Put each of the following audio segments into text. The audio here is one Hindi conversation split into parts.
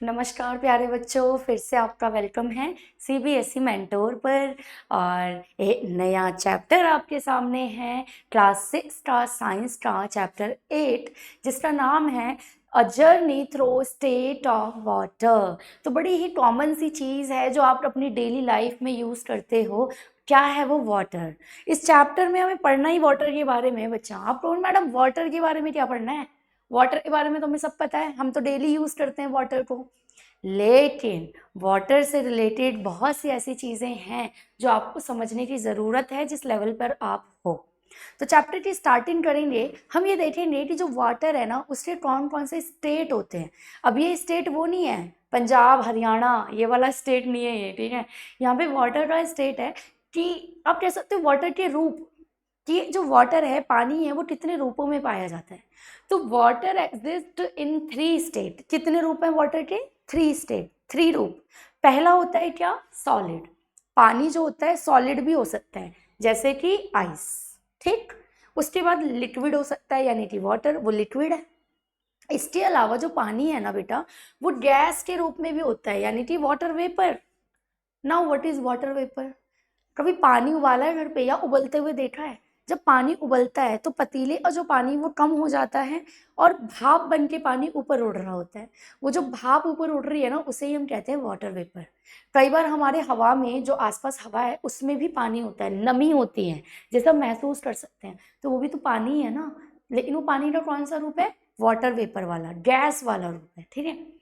नमस्कार प्यारे बच्चों, फिर से आपका वेलकम है सीबीएसई मेंटोर पर। और एक नया चैप्टर आपके सामने है, क्लास 6 का साइंस का चैप्टर 8, जिसका नाम है a journey through state of water. तो बड़ी ही कॉमन सी चीज़ है जो आप अपनी डेली लाइफ में यूज़ करते हो। क्या है वो? वाटर। इस चैप्टर में हमें पढ़ना ही वाटर के बारे में है बच्चा। आप कहो मैडम वाटर के बारे में क्या पढ़ना है? वाटर के बारे में तो हमें सब पता है, हम तो डेली यूज करते हैं वाटर को। लेकिन वाटर से रिलेटेड बहुत सी ऐसी चीजें हैं जो आपको समझने की जरूरत है जिस लेवल पर आप हो। तो चैप्टर की स्टार्टिंग करेंगे, हम ये देखेंगे कि जो वाटर है ना उसके कौन कौन से स्टेट होते हैं। अब ये स्टेट वो नहीं है पंजाब हरियाणा, ये वाला स्टेट नहीं है ये, ठीक है। यहाँ पे वाटर का स्टेट है कि आप कह सकते हो वाटर के रूप, कि जो वाटर है, पानी है, वो कितने रूपों में पाया जाता है। तो वाटर एग्जिस्ट इन 3 स्टेट। कितने रूप हैं वाटर के? 3 स्टेट, 3 रूप। पहला होता है क्या? सॉलिड। पानी जो होता है सॉलिड भी हो सकता है, जैसे कि आइस, ठीक। उसके बाद लिक्विड हो सकता है, यानी कि वाटर, वो लिक्विड है। इसके अलावा जो पानी है ना बेटा, वो गैस के रूप में भी होता है, यानी कि water vapour. Now what is water vapour? कभी पानी उबाला है घर पे या उबलते हुए देखा है? जब पानी उबलता है तो पतीले का जो पानी वो कम हो जाता है और भाप बन के पानी ऊपर उड़ रहा होता है। वो जो भाप ऊपर उड़ रही है ना, उसे ही हम कहते हैं वाटर वेपर। कई बार हमारे हवा में जो आसपास हवा है उसमें भी पानी होता है, नमी होती है, जैसे हम महसूस कर सकते हैं, तो वो भी तो पानी ही है ना। लेकिन वो पानी का कौन सा रूप है? वाटर वेपर वाला, गैस वाला रूप है, ठीक है।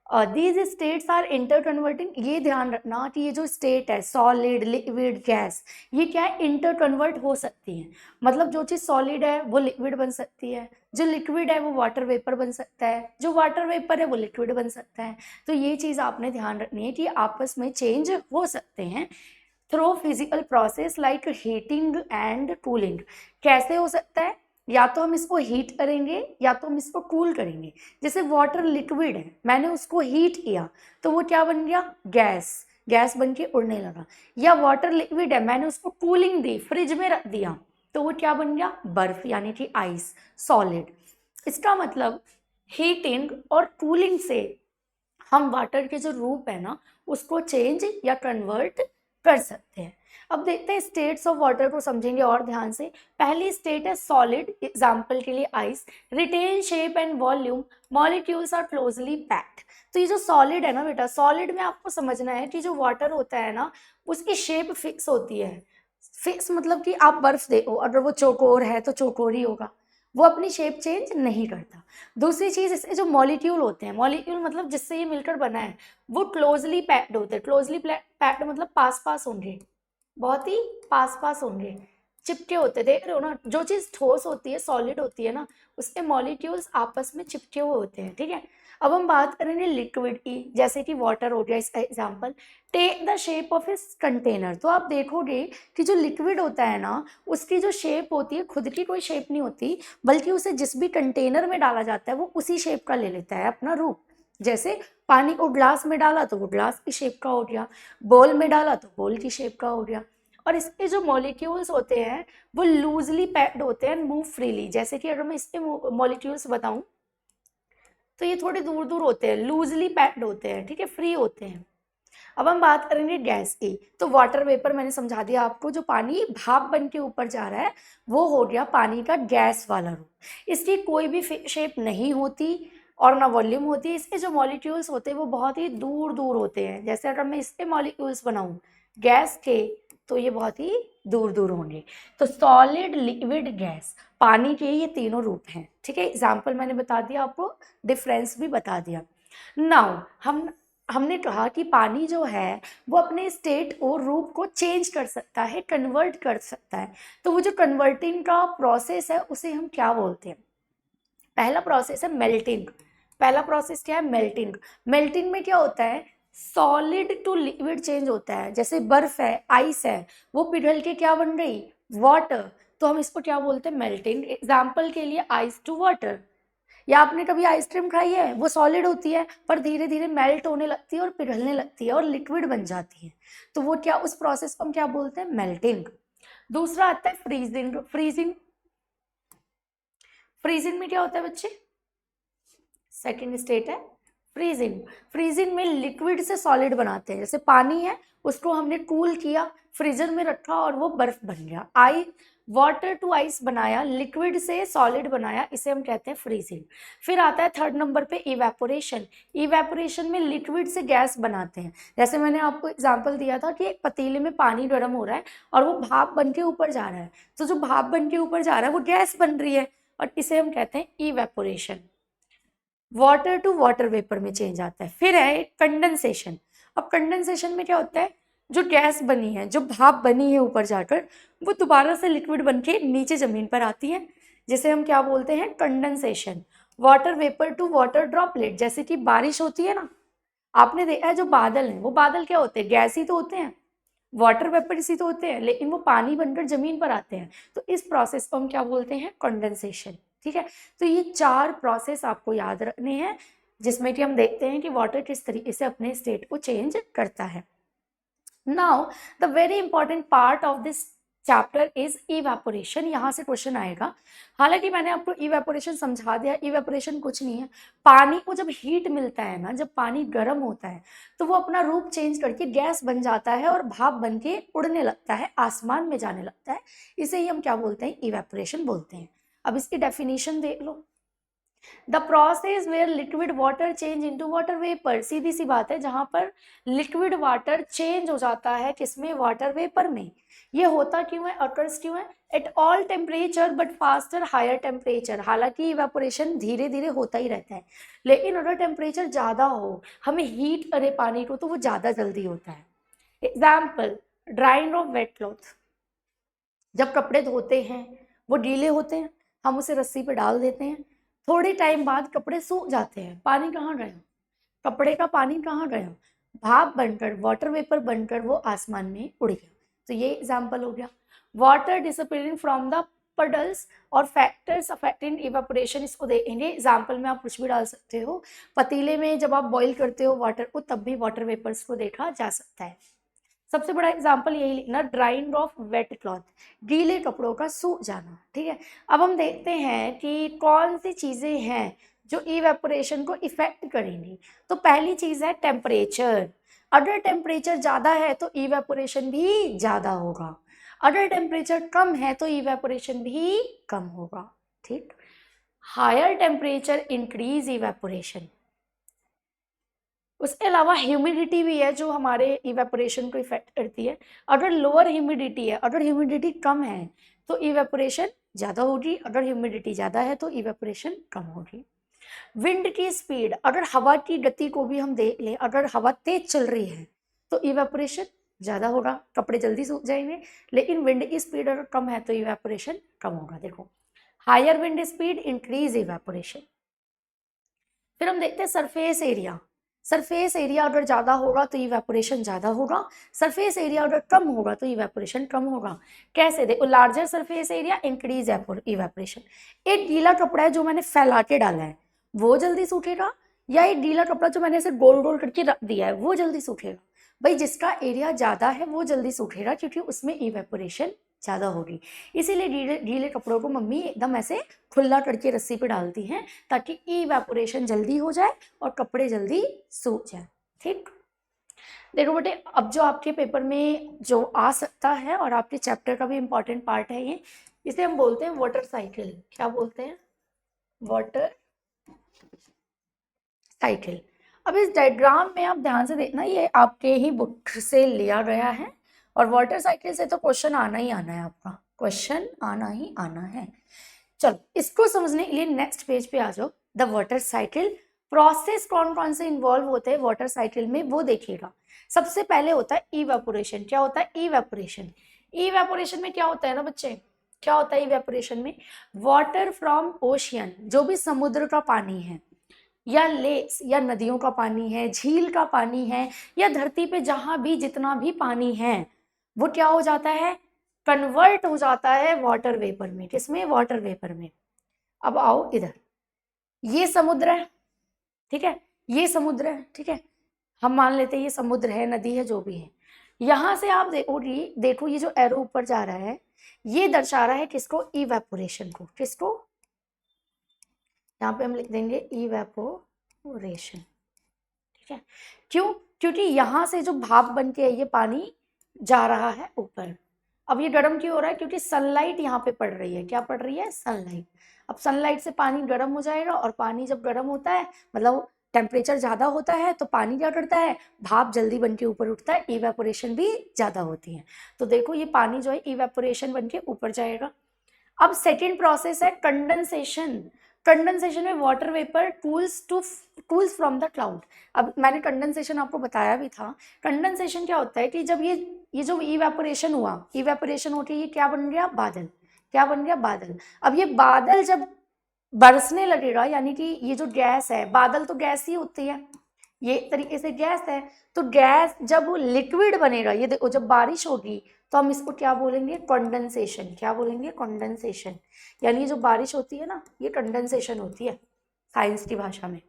These states are inter converting. ये ध्यान रखना कि ये जो स्टेट है, सॉलिड लिक्विड गैस, ये क्या है? इंटर कन्वर्ट हो सकती है। मतलब जो चीज़ सॉलिड है वो लिक्विड बन सकती है, जो लिक्विड है वो वाटर वेपर बन सकता है, जो वाटर वेपर है वो लिक्विड बन सकता है। तो ये चीज़ आपने ध्यान रखनी है कि आपस में चेंज हो सकते हैं through physical process like heating and cooling. कैसे हो सकता है? या तो हम इसको हीट करेंगे या तो हम इसको कूल करेंगे। जैसे वाटर लिक्विड है, मैंने उसको हीट किया तो वो क्या बन गया? गैस। गैस बन के उड़ने लगा। या वाटर लिक्विड है, मैंने उसको कूलिंग दी, फ्रिज में रख दिया, तो वो क्या बन गया? बर्फ, यानी कि आइस, सॉलिड। इसका मतलब हीटिंग और कूलिंग से हम वाटर के जो रूप है ना उसको चेंज या कन्वर्ट कर सकते हैं। अब देखते हैं स्टेट्स ऑफ वाटर को, समझेंगे और ध्यान से। पहली स्टेट है सॉलिड, एग्जाम्पल के लिए ice. Retain shape and volume, molecules are closely packed. तो ये जो सॉलिड है ना बेटा, सॉलिड में आपको समझना है कि जो वाटर होता है ना उसकी शेप फिक्स होती है। फिक्स मतलब कि आप बर्फ देखो, अगर वो चौकोर है तो चौकोर ही होगा, वो अपनी शेप चेंज नहीं करता। दूसरी चीज, इसके जो मॉलिक्यूल होते हैं, मॉलिक्यूल मतलब जिससे ये मिलकर बना है, वो क्लोजली पैक्ड होते हैं। क्लोजली पैक्ड मतलब पास पास होंगे, बहुत ही पास पास होंगे, चिपके होते। देख रहे हो ना, जो चीज ठोस होती है, सॉलिड होती है ना, उसके मॉलिक्यूल्स आपस में चिपके हुए होते हैं, ठीक है। अब हम बात करेंगे लिक्विड की, जैसे कि वाटर हो गया इसका example. Take the shape of इस कंटेनर। तो आप देखोगे कि जो लिक्विड होता है ना उसकी जो शेप होती है, खुद की कोई शेप नहीं होती, बल्कि उसे जिस भी कंटेनर में डाला जाता है वो उसी शेप का ले लेता है अपना रूप। जैसे पानी को ग्लास में डाला तो वो ग्लास की शेप का हो गया, बोल में डाला तो बोल की शेप का हो गया। और इसके जो मॉलिक्यूल्स होते हैं वो लूजली पैक्ड होते हैं, मूव फ्रीली। जैसे कि अगर मैं इसके मॉलिक्यूल्स बताऊं तो ये थोड़े दूर दूर होते हैं, लूजली पैक्ड होते हैं, ठीक है, फ्री होते हैं। अब हम बात करेंगे गैस की। तो वाटर वेपर मैंने समझा दिया आपको, जो पानी भाप बन के ऊपर जा रहा है वो हो गया पानी का गैस वाला रूप। इसकी कोई भी शेप नहीं होती और ना वॉल्यूम होती है। इसके जो मॉलिक्यूल्स होते हैं वो बहुत ही दूर दूर होते हैं। जैसे अगर मैं इसके मॉलिक्यूल्स बनाऊं गैस के, तो ये बहुत ही दूर दूर होंगे। तो सॉलिड लिक्विड गैस, पानी के ये तीनों रूप हैं, ठीक है। एग्जाम्पल मैंने बता दिया आपको, डिफरेंस भी बता दिया। नाउ हमने कहा कि पानी जो है वो अपने स्टेट और रूप को चेंज कर सकता है, कन्वर्ट कर सकता है। तो वो जो कन्वर्टिंग का प्रोसेस है उसे हम क्या बोलते हैं? पहला प्रोसेस है मेल्टिंग। पहला प्रोसेस क्या है? मेल्टिंग। मेल्टिंग में क्या होता है? सॉलिड टू लिक्विड चेंज होता है। जैसे बर्फ है, आइस है, वो पिघल के क्या बन गई? वाटर। तो हम इसको क्या बोलते हैं? मेल्टिंग। एग्जाम्पल के लिए आइस टू वाटर। या आपने कभी आइसक्रीम खाई है? वो सॉलिड होती है पर धीरे धीरे मेल्ट होने लगती है और पिघलने लगती है और लिक्विड बन जाती है। तो वो क्या, उस प्रोसेस को हम क्या बोलते हैं? मेल्टिंग। दूसरा आता है फ्रीजिंग। फ्रीजिंग, फ्रीजिंग में क्या होता है बच्चे? सेकेंड स्टेट है फ्रीजिंग, फ्रीजिंग में लिक्विड से सॉलिड बनाते हैं। जैसे पानी है, उसको हमने कूल किया, फ्रीजर में रखा और वो बर्फ बन गया। वाटर टू आइस बनाया, लिक्विड से सॉलिड बनाया, इसे हम कहते हैं फ्रीजिंग। फिर आता है थर्ड नंबर पे इवेपोरेशन। इवेपोरेशन में लिक्विड से गैस बनाते हैं। जैसे मैंने आपको एग्जांपल दिया था कि एक पतीले में पानी गर्म हो रहा है और वो भाप बन के ऊपर जा रहा है, तो जो भाप बन के ऊपर जा रहा है वो गैस बन रही है और इसे हम कहते हैं evaporation. Water to water vapour में चेंज आता है। फिर है कंडेंसेशन। अब कंडेंसेशन में क्या होता है, जो गैस बनी है, जो भाप बनी है ऊपर जाकर, वो दोबारा से लिक्विड बन के नीचे जमीन पर आती है, जिसे हम क्या बोलते हैं, condensation. Water vapour to water droplet, जैसे कि बारिश होती है ना, आपने देखा है जो बादल हैं वो बादल क्या होते हैं, गैस ही तो होते हैं, वाटर वेपर ही तो होते हैं, लेकिन वो पानी बनकर जमीन पर आते हैं। तो इस प्रोसेस को हम क्या बोलते हैं, कंडेंसेशन। ठीक है, तो ये 4 प्रोसेस आपको याद रखने हैं, जिसमें कि हम देखते हैं कि वाटर किस तरीके से अपने स्टेट को चेंज करता है। Now the very important part of this chapter is evaporation. यहाँ से क्वेश्चन आएगा। हालांकि मैंने आपको इवेपोरेशन समझा दिया, इवेपोरेशन कुछ नहीं है, पानी को जब हीट मिलता है ना, जब पानी गर्म होता है तो वो अपना रूप चेंज करके गैस बन जाता है और भाप बन के उड़ने लगता है, आसमान में जाने लगता है। इसे ही हम क्या बोलते हैं, इवेपोरेशन बोलते हैं। अब इसकी डेफिनेशन देख लो। The process where liquid water change into water vapour. सीधी सी बात है, जहां पर लिक्विड वाटर चेंज हो जाता है किसमें, वाटर वेपर में। ये होता क्यों है, अकर्स क्यों है, at all temperature but faster higher temperature. हालांकि इवेपोरेशन धीरे धीरे होता ही रहता है, लेकिन अगर टेम्परेचर ज़्यादा हो, हमें हीट करे पानी को, तो वो ज़्यादा जल्दी होता है। Example, drying of wet cloth. जब कपड़े धोते हैं वो गीले होते हैं, हम उसे रस्सी पे डाल देते हैं, थोड़े टाइम बाद कपड़े सूख जाते हैं, पानी कहाँ गया, कपड़े का पानी कहाँ गया, भाप बनकर, वाटर वेपर बनकर वो आसमान में उड़ गया। तो ये एग्जाम्पल हो गया। Water disappearing from the puddles और फैक्टर्स अफेक्टिंग इवेपोरेशन, इसको देखेंगे। एग्जाम्पल में आप कुछ भी डाल सकते हो, पतीले में जब आप बॉईल करते हो वाटर को, तब भी वाटर वेपर्स को देखा जा सकता है। सबसे बड़ा एग्जाम्पल यही लिखना, ड्राइंग ऑफ वेट क्लॉथ, गीले कपड़ों का सूख जाना। ठीक है, अब हम देखते हैं कि कौन सी चीज़ें हैं जो इवेपोरेशन को इफेक्ट करेंगी। तो पहली चीज़ है टेम्परेचर। अगर टेम्परेचर ज़्यादा है तो इवेपोरेशन भी ज़्यादा होगा, अगर टेम्परेचर कम है तो इवेपोरेशन भी कम होगा। ठीक, हायर टेम्परेचर इंक्रीज इवेपोरेशन। उसके अलावा ह्यूमिडिटी भी है जो हमारे इवेपोरेशन को इफेक्ट करती है। अगर लोअर ह्यूमिडिटी है, अगर ह्यूमिडिटी कम है तो इवेपोरेशन ज़्यादा होगी, अगर ह्यूमिडिटी ज़्यादा है तो इवेपोरेशन कम होगी। विंड की स्पीड, अगर हवा की गति को भी हम देख लें, अगर हवा तेज चल रही है तो इवेपोरेशन ज़्यादा होगा, कपड़े जल्दी सूख जाएंगे, लेकिन विंड की स्पीड अगर कम है तो इवेपोरेशन कम होगा। देखो, higher wind speed increase evaporation. फिर हम देखते हैं सरफेस एरिया। सरफेस एरिया अगर ज़्यादा होगा तो इवेपोरेशन ज़्यादा होगा, सरफेस एरिया अगर कम होगा तो इवेपोरेशन कम होगा। कैसे, देखो, larger surface area increase evaporation. एक गीला कपड़ा है जो मैंने फैला के डाला है वो जल्दी सूखेगा, या एक गीला कपड़ा जो मैंने ऐसे गोल गोल करके रख दिया है वो जल्दी सूखेगा। भाई जिसका एरिया ज़्यादा है वो जल्दी सूखेगा, क्योंकि उसमें इवेपोरेशन ज़्यादा होगी। इसीलिए गीले गीले कपड़ों को मम्मी एकदम ऐसे खुला करके रस्सी पे डालती हैं, ताकि इवेपोरेशन जल्दी हो जाए और कपड़े जल्दी सूख जाए। ठीक, देखो बेटे, अब जो आपके पेपर में जो आ सकता है और आपके चैप्टर का भी इम्पॉर्टेंट पार्ट है ये, इसे हम बोलते हैं वाटर साइकिल। क्या बोलते हैं, वाटर साइकिल। अब इस डायग्राम में आप ध्यान से देखना, ये आपके ही बुक से लिया गया है और वाटर साइकिल से तो क्वेश्चन आना ही आना है, आपका क्वेश्चन आना ही आना है। चलो, इसको समझने के लिए नेक्स्ट पेज पे आ जाओ। द वाटर साइकिल प्रोसेस कौन कौन से इन्वॉल्व होते हैं वाटर साइकिल में वो देखिएगा। सबसे पहले होता है इवेपोरेशन। क्या होता है इवेपोरेशन, इवेपोरेशन में क्या होता है ना बच्चे, क्या होता है इवेपोरेशन में, वाटर फ्रॉम ओशियन, जो भी समुद्र का पानी है या लेक्स या नदियों का पानी है, झील का पानी है, या धरती पे जहां भी जितना भी पानी है, वो क्या हो जाता है, कन्वर्ट हो जाता है वाटर वेपर में। किसमें, वाटर वेपर में। अब आओ इधर, ये समुद्र है, ठीक है, ये समुद्र है, ठीक है, हम मान लेते हैं ये समुद्र है, नदी है, जो भी है। यहां से आप देखोगी, देखो ये जो एरो ऊपर जा रहा है ये दर्शा रहा है किसको, इवेपोरेशन को। किसको, यहाँ पे हम लिख देंगे इवेपोरेशन। ठीक है, क्यों? क्योंकि यहाँ से जो भाप बन के ये पानी जा रहा है ऊपर। अब ये गर्म क्यों हो रहा है? क्योंकि सनलाइट यहाँ पे पड़ रही है। क्या पड़ रही है? सनलाइट। अब सनलाइट से पानी गर्म हो जाएगा, और पानी जब गर्म होता है मतलब टेम्परेचर ज़्यादा होता है तो पानी क्या करता है? भाप जल्दी बन के ऊपर उठता है, इवेपोरेशन भी ज़्यादा होती है। तो देखो ये पानी जो है इवेपोरेशन बन के ऊपर जाएगा। अब सेकेंड प्रोसेस है कंडेंसेशन। कंडेंसेशन में water vapour cools from the cloud. अब मैंने कंडेंसेशन आपको बताया भी था। कंडेंसेशन क्या होता है कि जब ये जो इवेपोरेशन हुआ, इवेपोरेशन होके ये क्या बन गया? बादल। क्या बन गया? बादल। अब ये बादल जब बरसने लगेगा, यानी कि ये जो गैस है, बादल तो गैस ही होती है, ये एक तरीके से गैस है, तो गैस जब लिक्विड बनेगा, ये देखो जब बारिश होगी तो हम इसको क्या बोलेंगे? कंडेंसेशन। क्या बोलेंगे? कंडेंसेशन। यानी जो बारिश होती है ना, ये कंडेंसेशन होती है साइंस की भाषा में।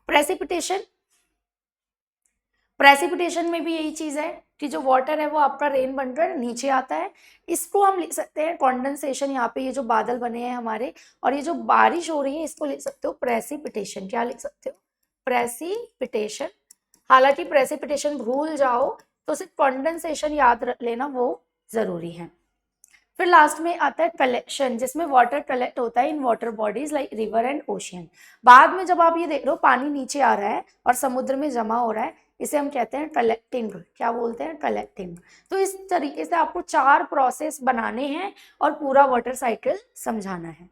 प्रेसिपिटेशन। प्रेसिपिटेशन में भी यही चीज है कि जो वाटर है वो आपका रेन बनकर नीचे आता है। इसको हम लिख सकते हैं कंडेंसेशन। यहाँ पे ये जो बादल बने हैं हमारे और ये जो बारिश हो रही है, इसको लिख सकते हो प्रेसिपिटेशन। क्या लिख सकते हो? प्रेसिपिटेशन। हालांकि प्रेसिपिटेशन भूल जाओ तो सिर्फ कंडेंसेशन याद रख लेना वो जरूरी है। फिर लास्ट में आता है कलेक्शन, जिसमें वाटर कलेक्ट होता है in water bodies like river and ocean. बाद में जब आप ये देख लो पानी नीचे आ रहा है और समुद्र में जमा हो रहा है, इसे हम कहते हैं कलेक्टिंग। क्या बोलते हैं? कलेक्टिंग। तो इस तरीके से आपको 4 प्रोसेस बनाने हैं और पूरा वाटर साइकिल समझाना है।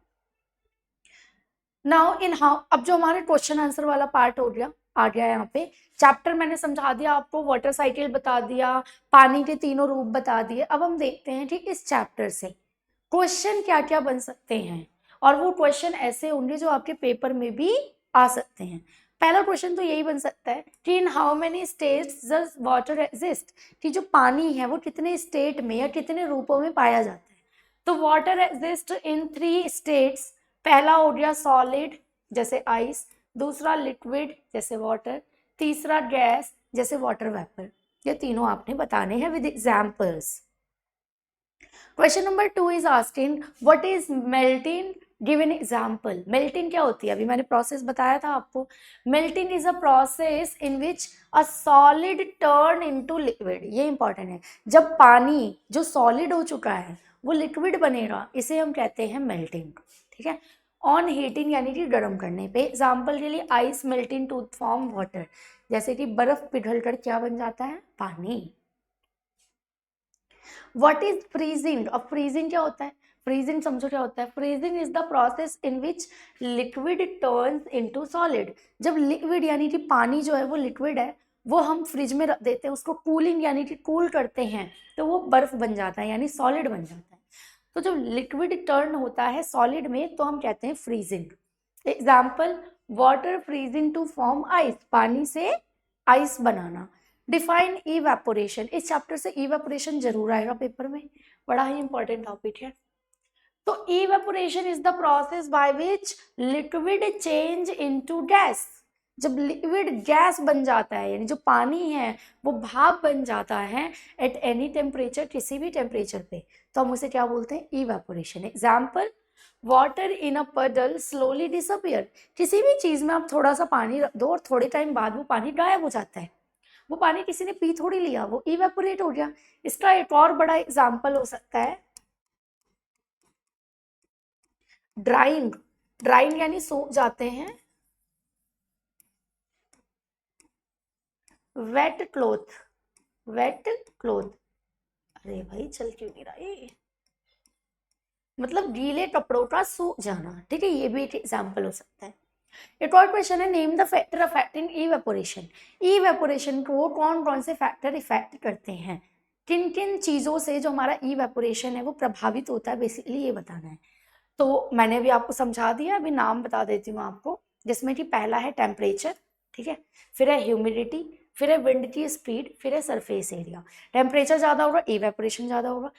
नाउ इन हाउ, अब जो हमारे क्वेश्चन आंसर वाला पार्ट हो गया, आ गया यहाँ पे। चैप्टर मैंने समझा दिया आपको, वाटर साइकिल बता दिया, पानी के तीनों रूप बता दिए। अब हम देखते हैं ठीक इस चैप्टर से क्वेश्चन क्या क्या बन सकते हैं, और वो क्वेश्चन ऐसे होंगे जो आपके पेपर में भी आ सकते हैं। पहला क्वेश्चन तो यही बन सकता है कि in how many states does water exist, कि जो पानी है वो कितने स्टेट में या कितने रूपों में पाया जाता है। तो वाटर एग्जिस्ट इन 3 स्टेट्स। पहला हो गया सॉलिड जैसे आइस, दूसरा लिक्विड जैसे वाटर, तीसरा गैस जैसे वाटर वेपर। ये तीनों आपने बताने हैं with examples. Question number 2 is asking what is melting, give an example. Melting क्या होती है? अभी मैंने प्रोसेस बताया था आपको। Melting is a process in which a solid turn into liquid. ये इंपॉर्टेंट है। जब पानी जो सॉलिड हो चुका है वो लिक्विड बनेगा, इसे हम कहते हैं मेल्टिंग। ठीक है, ऑन हीटिंग यानी कि गर्म करने पे। एग्जाम्पल के लिए ice melting to form water, जैसे कि बर्फ पिघल कर क्या बन जाता है? पानी। What is freezing? अब फ्रीजिंग क्या होता है? फ्रीजिंग समझो क्या होता है? Freezing is the process in which liquid turns into solid. जब लिक्विड यानी कि पानी जो है वो लिक्विड है, वो हम फ्रिज में रख देते हैं, उसको कूलिंग यानी कि कूल करते हैं, तो वो बर्फ बन जाता है यानी सॉलिड बन जाता है। तो जब लिक्विड टर्न होता है सॉलिड में तो हम कहते हैं freezing. Example water freezing to form ice, पानी से आइस बनाना। डिफाइन इवेपोरेशन, इस चैप्टर से इवेपोरेशन जरूर आएगा पेपर में, बड़ा ही इंपॉर्टेंट टॉपिक है। तो evaporation is the process by which liquid change into gas. जब लिक्विड गैस बन जाता है यानी जो पानी है वो भाप बन जाता है एट एनी टेम्परेचर, किसी भी टेम्परेचर पे, तो हम उसे क्या बोलते हैं? इवेपोरेशन। एग्जाम्पल वाटर इन अ पडल स्लोली डिसअपियर। किसी भी चीज में आप थोड़ा सा पानी रख दो और थोड़े टाइम बाद वो पानी गायब हो जाता है। वो पानी किसी ने पी थोड़ी लिया, वो इवेपोरेट हो गया। इसका एक और बड़ा एग्जाम्पल हो सकता है ड्राइंग। ड्राइंग यानी सूख जाते हैं। Wet cloth, wet cloth. अरे भाई चल क्यों नहीं रहा ये? मतलब गीले कपड़ों का सूख जाना। ठीक है, ये भी एक एग्जाम्पल हो सकता है। एक और क्वेश्चन है name the factor affecting evaporation. Evaporation को कौन कौन से फैक्टर इफेक्ट करते हैं? किन किन चीजों से जो हमारा इवेपोरेशन है वो प्रभावित होता है, बेसिकली ये बताना है। तो मैंने भी आपको समझा दिया, अभी नाम बता देती हूँ आपको, जिसमें कि पहला है टेम्परेचर, ठीक है, फिर है ह्यूमिडिटी, फिर है विंड की स्पीड, फिर है सरफेस एरिया। टेम्परेचर ज़्यादा होगा इवेपोरेशन ज़्यादा होगा,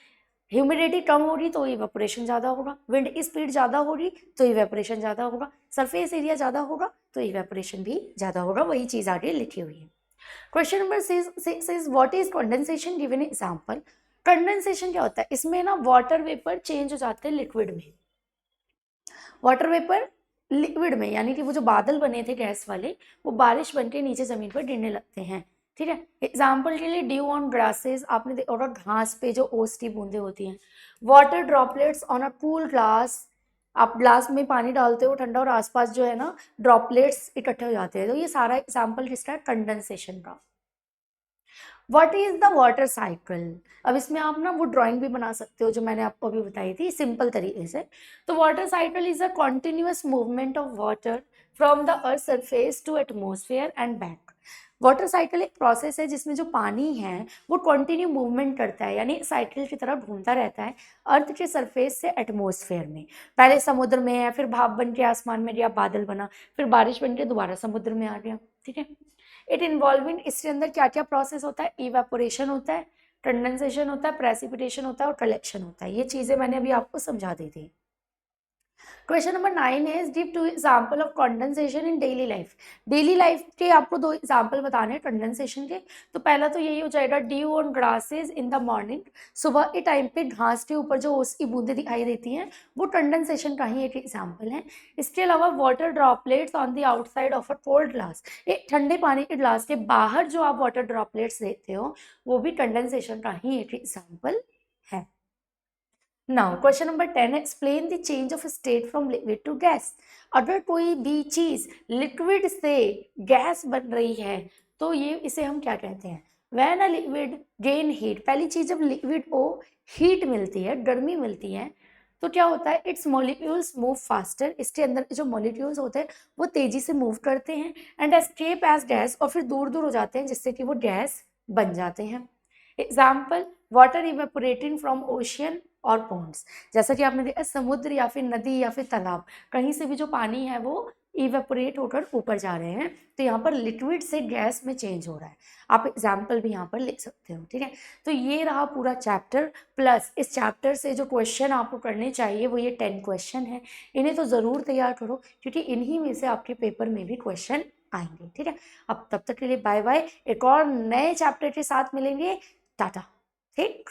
ह्यूमिडिटी कम होगी तो इवेपोरेशन ज़्यादा होगा, विंड की स्पीड ज़्यादा होगी तो इवेपोरेशन ज़्यादा होगा, सरफेस एरिया ज़्यादा होगा तो इवेपोरेशन भी ज़्यादा होगा। वही चीज़ आगे लिखी हुई है। Question number 6 is what is condensation, given example. Condensation क्या होता है? इसमें ना वाटर वेपर चेंज हो जाते हैं लिक्विड में। वाटर वेपर लिक्विड में, यानी कि वो जो बादल बने थे गैस वाले, वो बारिश बन के नीचे जमीन पर गिरने लगते हैं। ठीक है, एग्जाम्पल के लिए ड्यू ऑन ग्रासेस, आपने और घास पे जो ओस की बूंदे होती हैं। Water droplets on a cool glass, आप ग्लास में पानी डालते हो ठंडा और आसपास जो है ना ड्रॉपलेट्स इकट्ठे हो जाते हैं। तो ये सारा एग्जाम्पल किसका है, कंडेंसेशन का। What is the water cycle, अब इसमें आप ना वो ड्राइंग भी बना सकते हो जो मैंने आपको अभी बताई थी सिंपल तरीके से। तो water cycle is a continuous movement of water from the earth surface to atmosphere and back. Water cycle एक प्रोसेस है जिसमें जो पानी है वो कंटिन्यू मूवमेंट करता है, यानी साइकिल की तरह घूमता रहता है अर्थ के सरफेस से एटमोसफेयर में। पहले समुद्र में है, फिर भाप बन के आसमान में गया, बादल बना, फिर बारिश बन के दोबारा समुद्र में आ गया। ठीक है, इट इन्वॉल्विंग, इसके अंदर क्या क्या प्रोसेस होता है, इवेपोरेशन होता है, कंडेंसेशन होता है, प्रेसिपिटेशन होता है और कलेक्शन होता है। ये चीज़ें मैंने अभी आपको समझा दी थी। क्वेश्चन नंबर 9 है, give 2 example of condensation in daily life. Daily life के आपको 2 एग्जाम्पल बताने हैं कंडेंसेशन के। तो पहला तो यही हो जाएगा, due on grasses in the morning, सुबह के टाइम पे घास के ऊपर जो उसकी बूंदें दिखाई देती हैं वो कंडेंसेशन का ही एक एग्जाम्पल है। इसके अलावा water droplets on the outside of a cold glass, एक ठंडे पानी के ग्लास के बाहर जो आप वाटर ड्रॉपलेट्स देखते हो वो भी कंडेंसेशन का ही एक एग्जाम्पल है। नाउ क्वेश्चन नंबर 10 है, explain the change of state from liquid to gas. अगर कोई भी चीज लिक्विड से गैस बन रही है तो ये इसे हम क्या कहते हैं, when a liquid gain heat. पहली चीज, जब लिक्विड को हीट मिलती है, गर्मी मिलती है, तो क्या होता है, इट्स मॉलिक्यूल्स मूव फास्टर, इसके अंदर जो मॉलिक्यूल्स होते हैं वो तेजी से मूव करते हैं, एंड एस्केप एज गैस, और फिर दूर दूर हो जाते हैं जिससे कि वो गैस बन जाते हैं। Example, water evaporating from ocean और पॉन्ड्स, जैसा कि आपने देखा समुद्र या फिर नदी या फिर तालाब, कहीं से भी जो पानी है वो इवेपोरेट होकर ऊपर जा रहे हैं, तो यहाँ पर लिक्विड से गैस में चेंज हो रहा है। आप एग्जाम्पल भी यहाँ पर लिख सकते हो। ठीक है, तो ये रहा पूरा चैप्टर, प्लस इस चैप्टर से जो क्वेश्चन आपको करने चाहिए वो ये 10 क्वेश्चन है। इन्हें तो ज़रूर तैयार करो क्योंकि इन्हीं में से आपके पेपर में भी क्वेश्चन आएंगे। ठीक है, अब तब तक के लिए बाय बाय, एक और नए चैप्टर के साथ मिलेंगे, टाटा। ठीक।